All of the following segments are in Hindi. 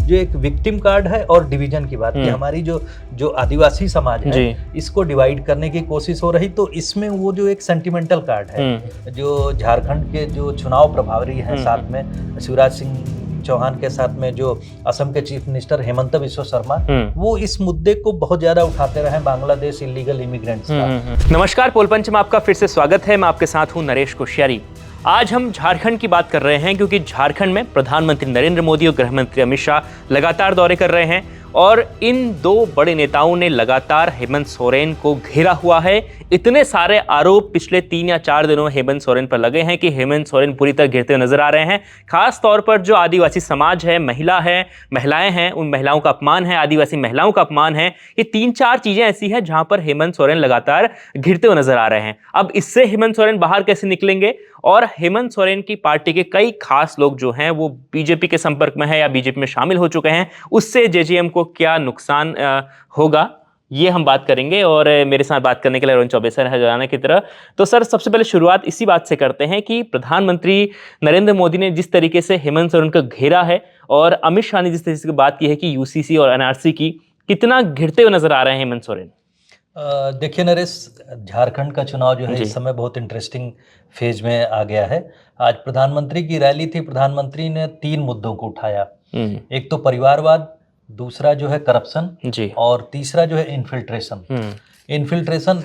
जो एक विक्टिम कार्ड है और डिवीजन की बात की, हमारी जो आदिवासी समाज है इसको डिवाइड करने की कोशिश हो रही, तो इसमें वो जो एक सेंटिमेंटल कार्ड है, जो झारखंड के जो चुनाव प्रभारी हैं साथ में शिवराज सिंह चौहान के साथ में जो असम के चीफ मिनिस्टर हेमंत बिस्वा शर्मा, वो इस मुद्दे को बहुत ज्यादा उठाते रहे, बांग्लादेश इलीगल इमिग्रेंट्स का। नमस्कार, पोलपंच में आपका फिर से स्वागत है। मैं आपके साथ हूं नरेश कोश्यारी। आज हम झारखंड की बात कर रहे हैं क्योंकि झारखंड में प्रधानमंत्री नरेंद्र मोदी और गृह मंत्री अमित शाह लगातार दौरे कर रहे हैं और इन दो बड़े नेताओं ने लगातार हेमंत सोरेन को घेरा हुआ है। इतने सारे आरोप पिछले 3 या 4 दिनों में हेमंत सोरेन पर लगे हैं कि हेमंत सोरेन पूरी तरह घिरते हुए नजर आ रहे हैं। खास तौर पर जो आदिवासी समाज है, महिलाएं हैं, उन महिलाओं का अपमान है, आदिवासी महिलाओं का अपमान है। ये 3-4 चीजें ऐसी हैं जहां पर हेमंत सोरेन लगातार घिरते हुए नजर आ रहे हैं। अब इससे हेमंत सोरेन बाहर कैसे निकलेंगे, और हेमंत सोरेन की पार्टी के कई खास लोग जो हैं वो बीजेपी के संपर्क में है या बीजेपी में शामिल हो चुके हैं, उससे जेजेएम को क्या नुकसान होगा, ये हम बात करेंगे। और मेरे साथ बात करने के लिए अरुण चौबे सर है रोजाना की तरह। तो सर, सबसे पहले शुरुआत इसी बात से करते हैं कि प्रधानमंत्री नरेंद्र मोदी ने जिस तरीके से हेमंत सोरेन का घेरा है और अमित शाह ने जिस तरीके से बात की है कि यूसीसी और एनआरसी की, कितना घिरते हुए नजर आ रहे हैं हेमंत सोरेन? देखिए नरेश, झारखंड का चुनाव जो है इस समय बहुत इंटरेस्टिंग फेज में आ गया है। आज प्रधानमंत्री की रैली थी, प्रधानमंत्री ने 3 मुद्दों को उठाया। एक तो परिवारवाद, दूसरा जो है करप्शन, और तीसरा जो है इन्फिल्ट्रेशन। इन्फिल्ट्रेशन,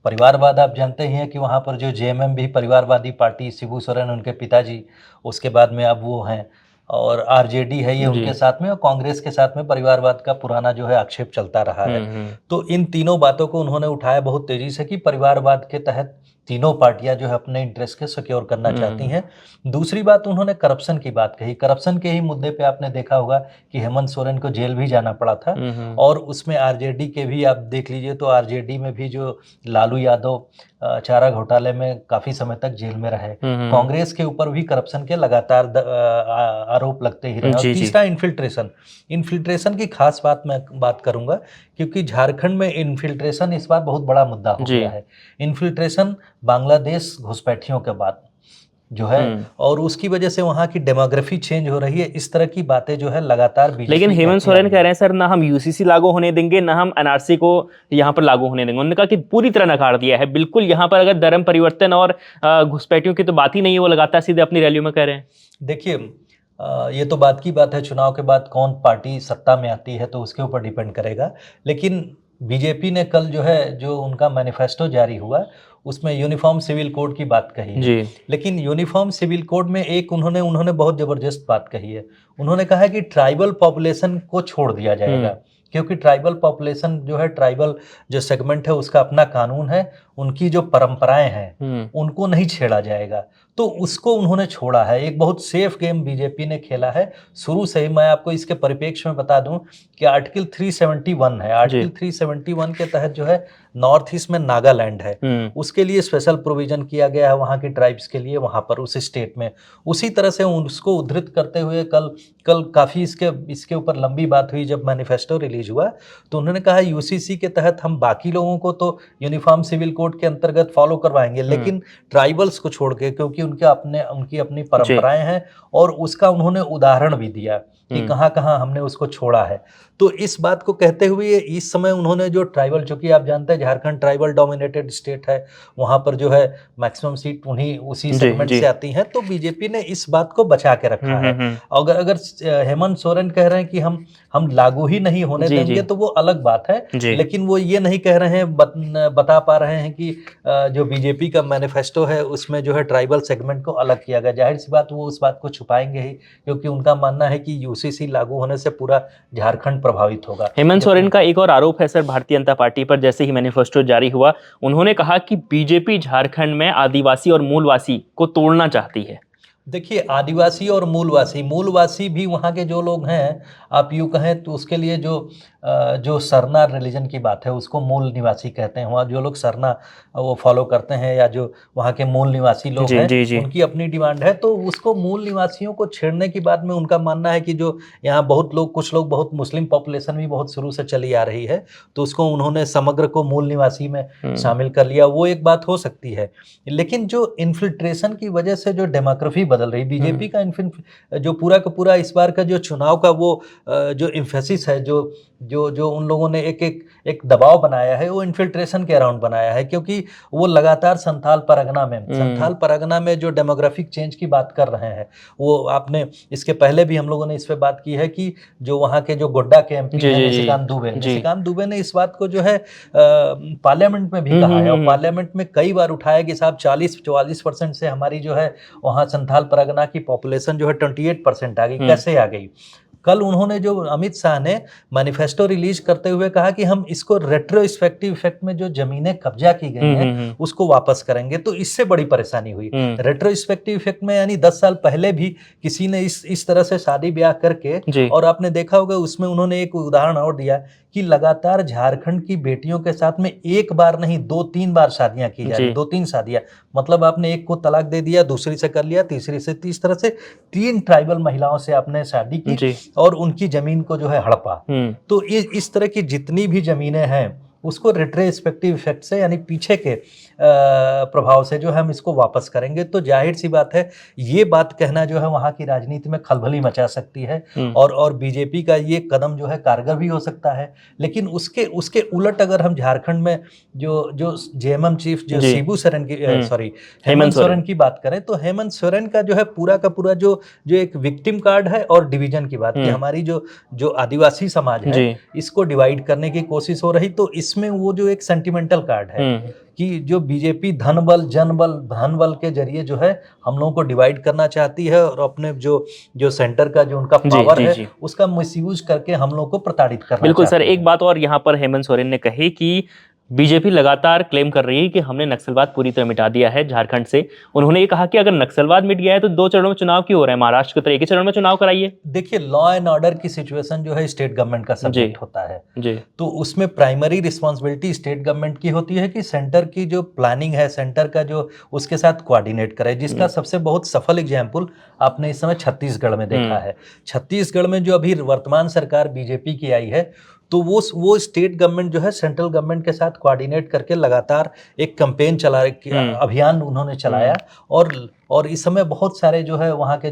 परिवारवाद आप जानते ही हैं कि वहाँ पर जो जेएमएम भी परिवारवादी पार्टी, शिबू सोरेन उनके पिताजी, उसके बाद में अब वो हैं, और आरजेडी है ये उनके साथ में, और कांग्रेस के साथ में परिवारवाद का पुराना जो है आक्षेप चलता रहा है। तो इन तीनों बातों को उन्होंने उठाया बहुत तेजी से कि परिवारवाद के तहत तीनों पार्टियां जो है अपने इंटरेस्ट के सिक्योर करना चाहती हैं। दूसरी बात, उन्होंने करप्शन की बात कही। करप्शन के ही मुद्दे पे आपने देखा होगा कि हेमंत सोरेन को जेल भी जाना पड़ा था, और उसमें आरजेडी के भी आप देख लीजिए तो आरजेडी में भी जो लालू यादव चारा घोटाले में काफी समय तक जेल में रहे। कांग्रेस के ऊपर भी करप्शन के लगातार आरोप लगते ही रहे। और तीसरा इन्फिल्ट्रेशन की खास बात मैं बात करूंगा क्योंकि झारखंड में इन्फिल्ट्रेशन इस बार बहुत बड़ा मुद्दा हो गया है। इन्फिल्ट्रेशन बांग्लादेश घुसपैठियों के बाद जो है, और उसकी वजह से वहां की डेमोग्राफी चेंज हो रही है। इस तरह की बातें जो है लगातार बीजेपी। लेकिन हेमंत सोरेन कह रहे हैं सर, ना हम यूसीसी लागू होने देंगे, ना हम एनआरसी को यहाँ पर लागू होने देंगे। उन्होंने कहा कि पूरी तरह नकार दिया है। बिल्कुल यहाँ पर अगर धर्म परिवर्तन और घुसपैठियों की तो बात ही नहीं है, वो लगातार सीधे अपनी रैलियों में कह रहे हैं। देखिए, ये तो बात की बात है, चुनाव के बाद कौन पार्टी सत्ता में आती है तो उसके ऊपर डिपेंड करेगा। लेकिन बीजेपी ने कल जो है, जो उनका मैनिफेस्टो जारी हुआ, उसमें यूनिफॉर्म सिविल कोड की बात कही है। लेकिन यूनिफॉर्म सिविल कोड में एक उन्होंने बहुत जबरदस्त बात कही है। उन्होंने कहा है कि ट्राइबल पॉपुलेशन को छोड़ दिया जाएगा, क्योंकि ट्राइबल पॉपुलेशन जो है, ट्राइबल जो सेगमेंट है उसका अपना कानून है, उनकी जो परंपराएं हैं उनको नहीं छेड़ा जाएगा। तो उसको उन्होंने छोड़ा है। एक बहुत सेफ गेम बीजेपी ने खेला है शुरू से ही। मैं आपको इसके परिप्रेक्ष्य में बता दूं कि आर्टिकल 371 है। आर्टिकल 371 के तहत जो है नॉर्थ ईस्ट में नागालैंड है, उसके लिए स्पेशल प्रोविजन किया गया है वहाँ की ट्राइब्स के लिए, वहाँ पर उस स्टेट में। उसी तरह से उसको उद्धृत करते हुए कल काफ़ी इसके ऊपर लंबी बात हुई। जब मैनिफेस्टो रिलीज हुआ तो उन्होंने कहा यूसीसी के तहत हम बाकी लोगों को तो यूनिफॉर्म सिविल कोड के अंतर्गत फॉलो करवाएंगे, लेकिन ट्राइबल्स को छोड़ के, क्योंकि उनकी अपनी परंपराएं हैं। और उसका उन्होंने उदाहरण भी दिया कि कहाँ कहाँ हमने उसको छोड़ा है। तो इस बात को कहते हुए इस समय उन्होंने जो ट्राइबल, चूंकि आप जानते हैं झारखंड ट्राइबल डोमिनेटेड स्टेट है, वहाँ पर जो है मैक्सिमम सीट उसी सेगमेंट से आती हैं, तो बीजेपी ने इस बात को बचा के रखा है। अगर हेमंत सोरेन कह रहे हैं कि हम लागू ही नहीं होने देंगे तो वो अलग बात है, लेकिन वो ये नहीं कह रहे हैं, बता पा रहे हैं कि जो बीजेपी का मैनिफेस्टो है उसमें जो है ट्राइबल सेगमेंट को अलग किया गया। जाहिर सी बात, वो उस बात को छुपाएंगे ही, क्योंकि उनका मानना है कि यूसीसी लागू होने से पूरा झारखंड प्रभावित होगा। हेमंत सोरेन का एक और आरोप है सर भारतीय जनता पार्टी पर। जैसे ही मैनिफेस्टो जारी हुआ, उन्होंने कहा कि बीजेपी झारखंड में आदिवासी और मूलवासी को तोड़ना चाहती है। देखिए, आदिवासी और मूलवासी भी वहाँ के जो लोग हैं, आप यूँ कहें तो उसके लिए जो जो सरना रिलीजन की बात है उसको मूल निवासी कहते हैं। वहाँ जो लोग सरना वो फॉलो करते हैं या जो वहाँ के मूल निवासी लोग जी, हैं, जी, जी। उनकी अपनी डिमांड है। तो उसको मूल निवासियों को छेड़ने की बात में उनका मानना है कि जो यहाँ बहुत लोग, कुछ लोग, बहुत मुस्लिम पॉपुलेशन भी बहुत शुरू से चली आ रही है, तो उसको उन्होंने समग्र को मूल निवासी में शामिल कर लिया। वो एक बात हो सकती है। लेकिन जो इन्फिल्ट्रेशन की वजह से जो डेमोग्राफी बदल रही, बीजेपी का जो पूरा का पूरा इस बार का जो चुनाव का वो जो एम्फेसिस है, जो जो जो उन लोगों ने एक दबाव बनाया है, वो इन्फिल्ट्रेशन के अराउंड बनाया है। क्योंकि वो लगातार संथाल परगना में जो डेमोग्राफिक चेंज की बात कर रहे हैं, वो आपने इसके पहले भी हम लोगों ने इस पे बात की है कि जो वहाँ के जो गोड्डा के एमपी जी, हैं जी, जी। निशिकांत दुबे ने इस बात को जो है पार्लियामेंट में भी कहा है, और पार्लियामेंट में कई बार उठाया कि साहब 40-44% से हमारी जो है वहाँ संथाल परगना की पॉपुलेशन जो है 28% आ गई, कैसे आ गई। कल उन्होंने जो अमित शाह ने मैनिफेस्टो रिलीज करते हुए कहा कि हम इसको रेट्रोस्पेक्टिव इफेक्ट में जो जमीनें कब्जा की गई हैं उसको वापस करेंगे, तो इससे बड़ी परेशानी हुई। रेट्रोस्पेक्टिव इफेक्ट में यानी 10 साल पहले भी किसी ने इस तरह से शादी ब्याह करके, और आपने देखा होगा उसमें उन्होंने एक उदाहरण और दिया कि लगातार झारखंड की बेटियों के साथ में एक बार नहीं 2-3 बार शादियां की जा रही, 2-3 शादियां, मतलब आपने एक को तलाक दे दिया, दूसरी से कर लिया, तीसरी से, इस तरह से 3 ट्राइबल महिलाओं से आपने शादी की और उनकी जमीन को जो है हड़पा। तो इस तरह की जितनी भी जमीनें हैं उसको रेट्रोस्पेक्टिव इफेक्ट से यानी पीछे के प्रभाव से जो हम इसको वापस करेंगे, तो जाहिर सी बात है ये बात कहना जो है वहाँ की राजनीति में खलबली मचा सकती है, और बीजेपी का ये कदम जो है कारगर भी हो सकता है। लेकिन उसके उलट अगर हम झारखंड में जो जेएमएम चीफ जो शिबू सोरेन की हेमंत सोरेन की बात करें, तो हेमंत सोरेन का जो है पूरा का पूरा जो एक विक्टिम कार्ड है और डिवीजन की बात की, हमारी जो आदिवासी समाज है इसको डिवाइड करने की कोशिश हो रही, तो इसमें वो जो एक सेंटिमेंटल कार्ड है कि जो बीजेपी धन बल के जरिए जो है हम लोगों को डिवाइड करना चाहती है, और अपने जो सेंटर का जो उनका पावर है उसका मिसयूज करके हम लोग को प्रताड़ित करना। बिल्कुल सर, एक बात और यहाँ पर हेमंत सोरेन ने कही कि बीजेपी लगातार क्लेम कर रही है कि हमने नक्सलवाद पूरी तरह मिटा दिया है झारखंड से। उन्होंने ये कहा कि अगर नक्सलवाद मिट गया है तो 2 चरणों में चुनाव क्यों हो रहे हैं, महाराष्ट्र की तरह एक ही चरण में चुनाव कराइए। देखिए, लॉ एंड ऑर्डर की सिचुएशन जो है स्टेट गवर्नमेंट का सब्जेक्ट होता है, तो उसमें प्राइमरी रिस्पॉन्सिबिलिटी स्टेट गवर्नमेंट की होती है कि सेंटर की जो प्लानिंग है, सेंटर का जो उसके साथ कोऑर्डिनेट करे, जिसका सबसे बहुत सफल एग्जाम्पल आपने इस समय छत्तीसगढ़ में देखा है। छत्तीसगढ़ में जो अभी वर्तमान सरकार बीजेपी की आई है, तो वो स्टेट गवर्नमेंट जो है सेंट्रल गवर्नमेंट के साथ कोऑर्डिनेट करके लगातार एक कैंपेन अभियान उन्होंने चलाया, और इस समय बहुत सारे जो है वहाँ के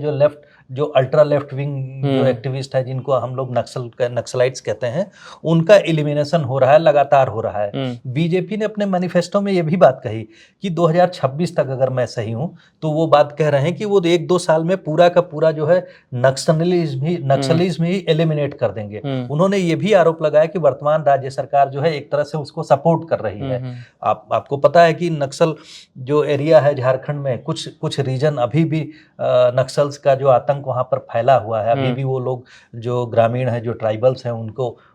जो अल्ट्रा लेफ्ट विंग जो एक्टिविस्ट है, जिनको हम लोग नक्सलाइट्स कहते हैं, उनका एलिमिनेशन हो रहा है, लगातार हो रहा है। बीजेपी ने अपने मैनिफेस्टो में ये भी बात कही कि 2026 तक, अगर मैं सही हूं, तो वो बात कह रहे हैं कि वो 1-2 साल में पूरा का पूरा जो है नक्सलिज्म ही एलिमिनेट कर देंगे। उन्होंने ये भी आरोप लगाया कि वर्तमान राज्य सरकार जो है एक तरह से उसको सपोर्ट कर रही है। आपको पता है कि नक्सल जो एरिया है झारखंड में, कुछ रीजन अभी भी नक्सल्स का जो आतंक वहाँ पर फैला हुआ है, अभी भी वो लोग जो ग्रामीण है, जो ट्राइबल्स हैं,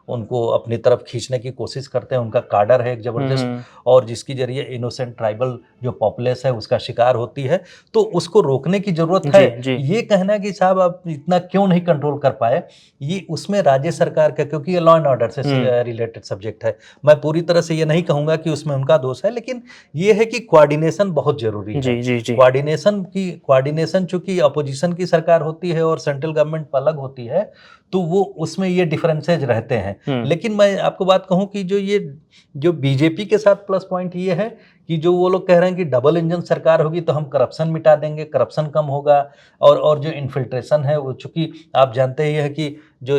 उनको अपनी तरफ खींचने की कोशिश करते हैं। उनका काडर है एक जबरदस्त, और जिसकी जरिए इनोसेंट ट्राइबल जो पॉपुलेशन है उसका शिकार होती है, तो उसको रोकने की जरूरत है। ये कहना कि साहब आप इतना क्यों नहीं कंट्रोल कर पाए, ये उसमें राज्य सरकार का, क्योंकि ये लॉ एंड ऑर्डर से रिलेटेड सब्जेक्ट है, मैं पूरी तरह से ये नहीं कहूंगा कि उसमें उनका दोष है, लेकिन ये है कि कोऑर्डिनेशन बहुत जरूरी है। कोऑर्डिनेशन चूंकि अपोजिशन की सरकार होती है और सेंट्रल गवर्नमेंट अलग होती है, तो वो उसमें ये डिफरेंसेज रहते हैं। लेकिन मैं आपको बात कहूं कि जो बीजेपी के साथ प्लस पॉइंट ये है कि जो वो लोग कह रहे हैं कि डबल इंजन सरकार होगी तो हम करप्शन मिटा देंगे, करप्शन कम होगा, और जो इन्फिल्ट्रेशन है वो, चूंकि आप जानते ही है कि जो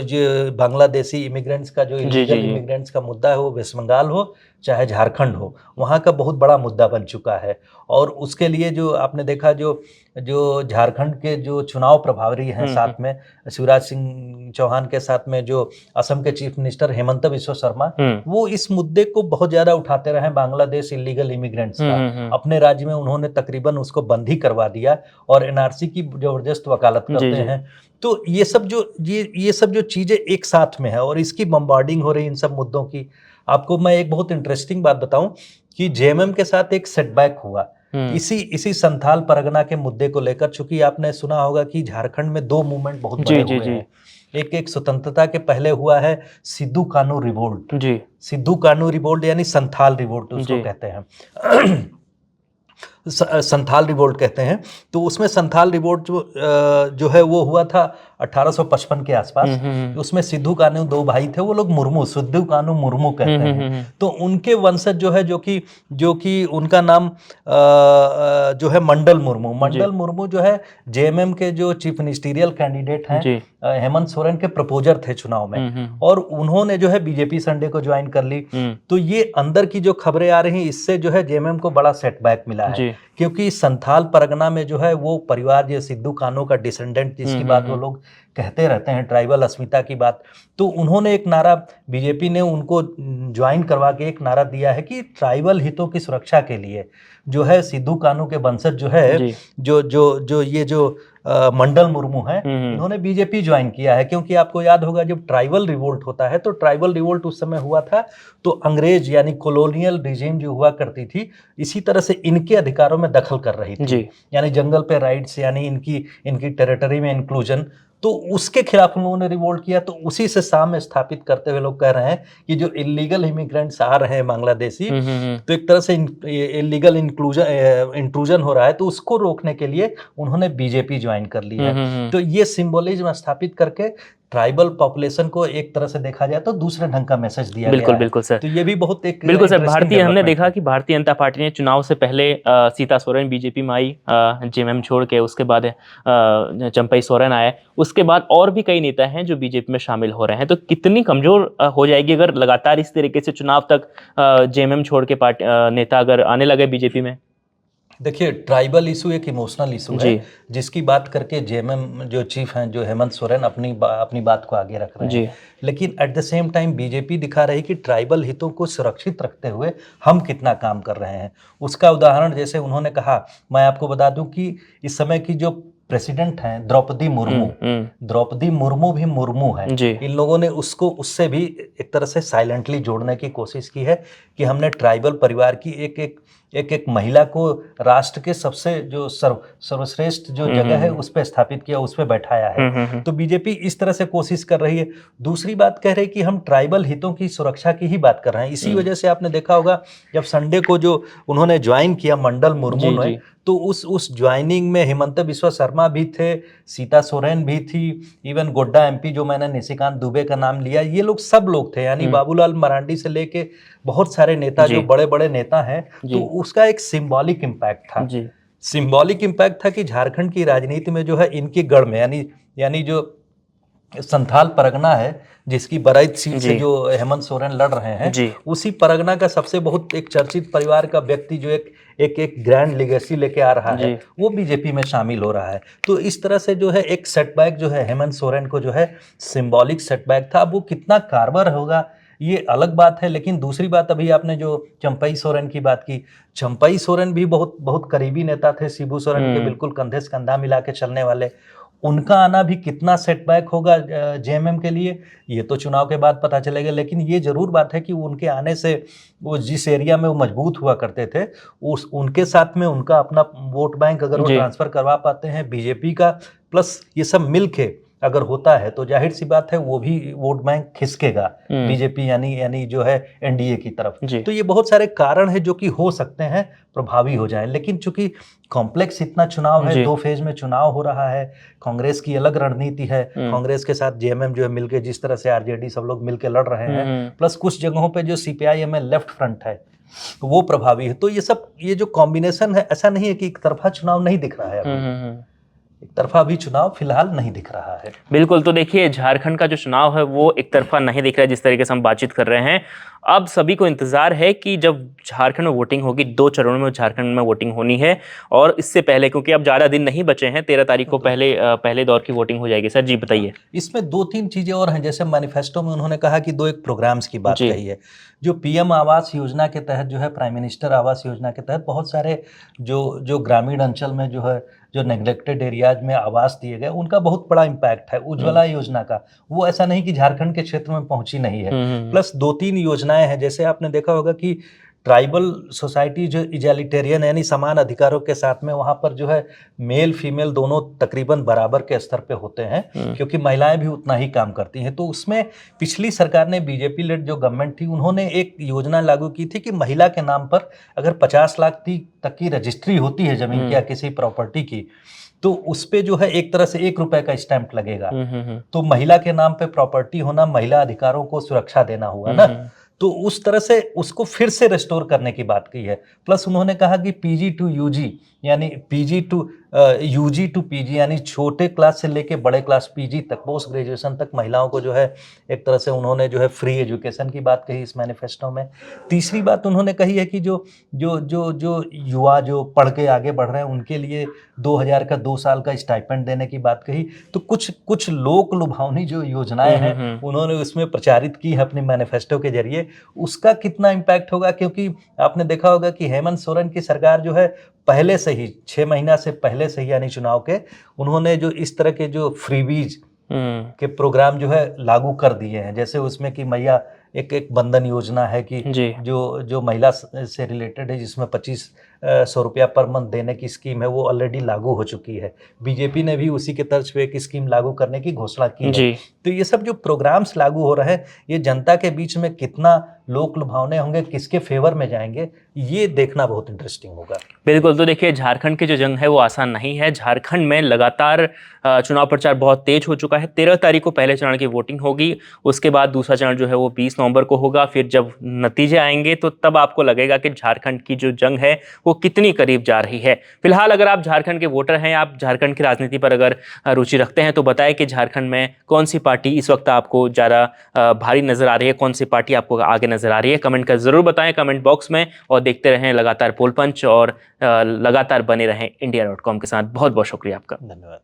बांग्लादेशी इमिग्रेंट्स का जो इलीगल इमिग्रेंट्स का मुद्दा है, वो वेस्ट बंगाल हो चाहे झारखंड हो, वहाँ का बहुत बड़ा मुद्दा बन चुका है। और उसके लिए जो आपने देखा, जो झारखंड के जो चुनाव प्रभारी हैं, साथ में शिवराज सिंह चौहान के साथ में जो असम के चीफ मिनिस्टर हेमंत बिस्वा शर्मा, वो इस मुद्दे को बहुत ज्यादा उठाते रहे, बांग्लादेश इलीगल इमिग्रेंट्स का। अपने राज्य में उन्होंने तकरीबन उसको बंद ही करवा दिया, और एनआरसी की जबरदस्त वकालत करते हैं। तो ये सब जो चीजें एक साथ में है, और इसकी बम्बार्डिंग हो रही इन सब मुद्दों की। आपको मैं एक बहुत इंटरेस्टिंग बात बताऊं कि जेएमएम के साथ एक सेटबैक हुआ इसी संथाल परगना के मुद्दे को लेकर, चूंकि आपने सुना होगा कि झारखंड में 2 मूवमेंट बहुत बड़े हुए हैं। एक स्वतंत्रता के पहले हुआ है सिद्धू कान्हू रिवोल्ट जी, सिद्धू कान्हू रिवोल्ट यानी संथाल रिवोल्ट उसको कहते हैं संथाल रिवोल्ट कहते हैं। तो उसमें संथाल रिवोल्ट जो है वो हुआ था 1855 के आसपास। उसमें सिद्धू कान्हू 2 भाई थे, वो लोग मुर्मू, सिद्धू कान्हू मुर्मू कहते हैं। तो उनके वंशज जो है, जो कि उनका नाम जो है मंडल मुर्मू जो है जेएमएम के जो चीफ मिनिस्टीरियल कैंडिडेट हैं, हेमंत सोरेन के प्रपोजर थे चुनाव में, और उन्होंने जो है बीजेपी संडे को ज्वाइन कर ली। तो ये अंदर की जो खबरें आ रही हैं, इससे जो है जेएमएम को बड़ा सेटबैक मिला है, क्योंकि संथाल परगना में जो है वो परिवार, जो सिद्धू कान्हू का डिसेंडेंट जिसकी बात वो लोग कहते रहते हैं, ट्राइबल अस्मिता की बात, तो उन्होंने एक नारा, बीजेपी ने उनको ज्वाइन करवा के एक नारा दिया है कि ट्राइबल हितों की सुरक्षा के लिए जो है सिद्धू कान्हू के वंशज जो है, जो मंडल मुर्मू हैं, इन्होंने बीजेपी ज्वाइन किया है। क्योंकि आपको याद होगा जब ट्राइबल रिवोल्ट होता है, तो ट्राइबल रिवोल्ट उस समय हुआ था तो अंग्रेज यानी कॉलोनियल रिजीम जो हुआ करती थी, इसी तरह से इनके अधिकारों में दखल कर रही थी, यानी जंगल पे राइट्स, यानी इनकी टेरिटरी में इंक्लूजन, तो उसके खिलाफ उन लोगों ने रिवोल्ट किया। तो उसी से साम्य स्थापित करते हुए लोग कह रहे हैं कि जो इलीगल इमिग्रेंट्स आ रहे हैं बांग्लादेशी, तो एक तरह से इलीगल इंट्रूजन हो रहा है, तो उसको रोकने के लिए उन्होंने बीजेपी ज्वाइन कर ली है। तो ये सिंबोलिज्म स्थापित करके ट्राइबल पॉपुलेशन को एक तरह से देखा जाए तो दूसरे ढंग का मैसेज दिया गया है। बिल्कुल सर। तो ये भी बहुत एक बिल्कुल सर, हमने देखा कि भारतीय जनता पार्टी ने चुनाव से पहले सीता सोरेन बीजेपी में आई, जेएमएम छोड़ के, उसके बाद चंपई सोरेन आए, उसके बाद और भी कई नेता हैं जो बीजेपी में शामिल हो रहे हैं। तो कितनी कमजोर हो जाएगी अगर लगातार इस तरीके से चुनाव तक जेएमएम छोड़ के नेता अगर आने लगे बीजेपी में? देखिए, ट्राइबल इशू एक इमोशनल इशू है, जिसकी बात करके जेएमएम जो चीफ हैं, जो हेमंत सोरेन, अपनी बात को आगे रख रहे हैं। लेकिन at the same time BJP दिखा रही कि ट्राइबल हितों को सुरक्षित रखते हुए हम कितना काम कर रहे हैं। उसका उदाहरण जैसे उन्होंने कहा, मैं आपको बता दूं कि इस समय की जो प्रेसिडेंट हैं द्रौपदी मुर्मू भी मुर्मू हैं। इन लोगों ने उससे भी एक तरह से साइलेंटली जोड़ने की कोशिश की है कि हमने ट्राइबल परिवार की एक महिला को राष्ट्र के सबसे जो सर्वश्रेष्ठ जो जगह है उस पर स्थापित किया, उस पर बैठाया है। तो बीजेपी इस तरह से कोशिश कर रही है। दूसरी बात कह रही है कि हम ट्राइबल हितों की सुरक्षा की ही बात कर रहे हैं। इसी वजह से आपने देखा होगा जब संडे को जो उन्होंने ज्वाइन किया मंडल मुर्मू ने, तो उस ज्वाइनिंग में हिमंत बिस्वा शर्मा भी थे, सीता सोरेन भी थी, इवन गोड्डा एमपी जो मैंने निशिकांत दुबे का नाम लिया, ये लोग सब लोग थे, यानी बाबूलाल मरांडी से लेके बहुत सारे नेता जो बड़े बड़े नेता हैं। तो उसका एक सिंबॉलिक इम्पैक्ट था, सिंबॉलिक इम्पैक्ट था कि झारखंड की राजनीति में जो है इनकी गढ़ में, यानी जो संथाल परगना है जिसकी बराइच सीट से जो हेमंत सोरेन लड़ रहे हैं, उसी परगना का सबसे बहुत एक चर्चित परिवार का व्यक्ति जो एक ग्रैंड लेगेसी लेके आ रहा है, वो बीजेपी में शामिल हो रहा है। तो इस तरह से जो है एक सेटबैक जो है हेमंत सोरेन को जो है सिंबॉलिक सेटबैक था। अब वो कितना कारगर होगा ये अलग बात है। लेकिन दूसरी बात, अभी आपने जो चंपई सोरेन की बात की, चंपई सोरेन भी बहुत करीबी नेता थे शिबू सोरेन के, बिल्कुल कंधे से कंधा मिला के चलने वाले। उनका आना भी कितना सेटबैक होगा जेएमएम के लिए, ये तो चुनाव के बाद पता चलेगा। लेकिन ये जरूर बात है कि उनके आने से वो जिस एरिया में वो मजबूत हुआ करते थे, उनके साथ में उनका अपना वोट बैंक अगर वो ट्रांसफर करवा पाते हैं बीजेपी का, प्लस ये सब मिलके अगर होता है, तो जाहिर सी बात है वो भी वोट बैंक खिसकेगा बीजेपी यानी जो है एनडीए की तरफ। तो ये बहुत सारे कारण है जो कि हो सकते हैं प्रभावी हो जाए। लेकिन चूंकि कॉम्प्लेक्स इतना चुनाव है, 2 फेज में चुनाव हो रहा है, कांग्रेस की अलग रणनीति है, कांग्रेस के साथ जेएमएम जो है मिलके, जिस तरह से आरजेडी सब लोग मिलके लड़ रहे हैं, प्लस कुछ जगहों पे जो सीपीआईएम लेफ्ट फ्रंट है वो प्रभावी है। तो ये जो कॉम्बिनेशन है, ऐसा नहीं है कि एक तरफा चुनाव नहीं दिख रहा है, एक तरफा भी चुनाव फिलहाल नहीं दिख रहा है। बिल्कुल। तो देखिए, झारखंड का जो चुनाव है वो एक तरफा नहीं दिख रहा है, जिस तरीके से हम बातचीत कर रहे हैं। अब सभी को इंतजार है कि जब झारखंड में वोटिंग होगी, 2 चरणों में झारखंड में वोटिंग होनी है, और इससे पहले, क्योंकि अब ज़्यादा दिन नहीं बचे हैं, 13 तारीख को पहले दौर की वोटिंग हो जाएगी। सर जी बताइए। इसमें 2-3 चीज़ें और हैं। जैसे मैनिफेस्टो में उन्होंने कहा कि 2 एक प्रोग्राम्स की बात कही है। जो पीएम आवास योजना के तहत जो है, प्राइम मिनिस्टर आवास योजना के तहत बहुत सारे जो ग्रामीण अंचल में जो है, जो नेग्लेक्टेड एरियाज में आवास दिए गए, उनका बहुत बड़ा इम्पैक्ट है। उज्ज्वला योजना का, वो ऐसा नहीं कि झारखंड के क्षेत्र में पहुंची नहीं है। प्लस 2-3 योजनाएं हैं। जैसे आपने देखा होगा कि ट्राइबल सोसाइटी जो इजैलिटेरियन यानी समान अधिकारों के साथ में वहाँ पर जो है मेल फीमेल दोनों तकरीबन बराबर के स्तर पे होते हैं, क्योंकि महिलाएं भी उतना ही काम करती हैं। तो उसमें पिछली सरकार ने, बीजेपी लेड जो गवर्नमेंट थी, उन्होंने एक योजना लागू की थी कि महिला के नाम पर अगर 50 लाख तक की रजिस्ट्री होती है जमीन की या किसी प्रॉपर्टी की, तो उस पे जो है एक तरह से 1 रुपए का स्टैंप लगेगा। तो महिला के नाम पे प्रॉपर्टी होना महिला अधिकारों को सुरक्षा देना हुआ ना, तो उस तरह से उसको फिर से रेस्टोर करने की बात की है। प्लस उन्होंने कहा कि पीजी टू यूजी यानी PG to UG to PG यानी छोटे क्लास से लेके बड़े क्लास पीजी तक, पोस्ट ग्रेजुएशन तक महिलाओं को जो है एक तरह से उन्होंने जो है फ्री एजुकेशन की बात कही इस मैनिफेस्टो में। तीसरी बात उन्होंने कही है कि जो जो जो जो युवा जो पढ़ के आगे बढ़ रहे हैं उनके लिए 2000 का 2 साल का स्टाइपेंड देने की बात कही। तो कुछ लोक लुभावनी जो योजनाएं हैं उन्होंने उसमें प्रचारित की है अपनी मैनिफेस्टो के जरिए। उसका कितना इम्पैक्ट होगा, क्योंकि आपने देखा होगा कि हेमंत सोरेन की सरकार जो है पहले से ही 6 महीना से पहले से ही यानी चुनाव के, उन्होंने जो इस तरह के जो फ्रीबीज के प्रोग्राम जो है लागू कर दिए हैं। जैसे उसमें कि मैया एक बंधन योजना है कि जो महिला से रिलेटेड है, जिसमें 2500 रुपया पर मंथ देने की स्कीम है, वो ऑलरेडी लागू हो चुकी है। बीजेपी ने भी उसी के तर्ज पे एक स्कीम लागू करने की घोषणा की है। तो ये सब जो प्रोग्राम्स लागू हो रहे हैं, ये जनता के बीच में कितना लोक लुभावने होंगे, किसके फेवर में जाएंगे, ये देखना बहुत इंटरेस्टिंग होगा। बिल्कुल। तो देखिए, झारखंड की जो जंग है वो आसान नहीं है। झारखंड में लगातार चुनाव प्रचार बहुत तेज हो चुका है। 13 तारीख को पहले चरण की वोटिंग होगी, उसके बाद दूसरा चरण जो है वो 20 नवंबर को होगा। फिर जब नतीजे आएंगे तो तब आपको लगेगा कि झारखंड की जो जंग है वो कितनी करीब जा रही है। फिलहाल अगर आप झारखंड के वोटर हैं, आप झारखंड की राजनीति पर अगर रुचि रखते हैं, तो बताएं कि झारखंड में कौन सी पार्टी इस वक्त आपको ज़्यादा भारी नजर आ रही है, कौन सी पार्टी आपको आगे नजर आ रही है। कमेंट कर जरूर बताएं कमेंट बॉक्स में, और देखते रहें लगातार पोल पंच, और लगातार बने रहें इंडिया.com के साथ। बहुत बहुत शुक्रिया आपका। धन्यवाद।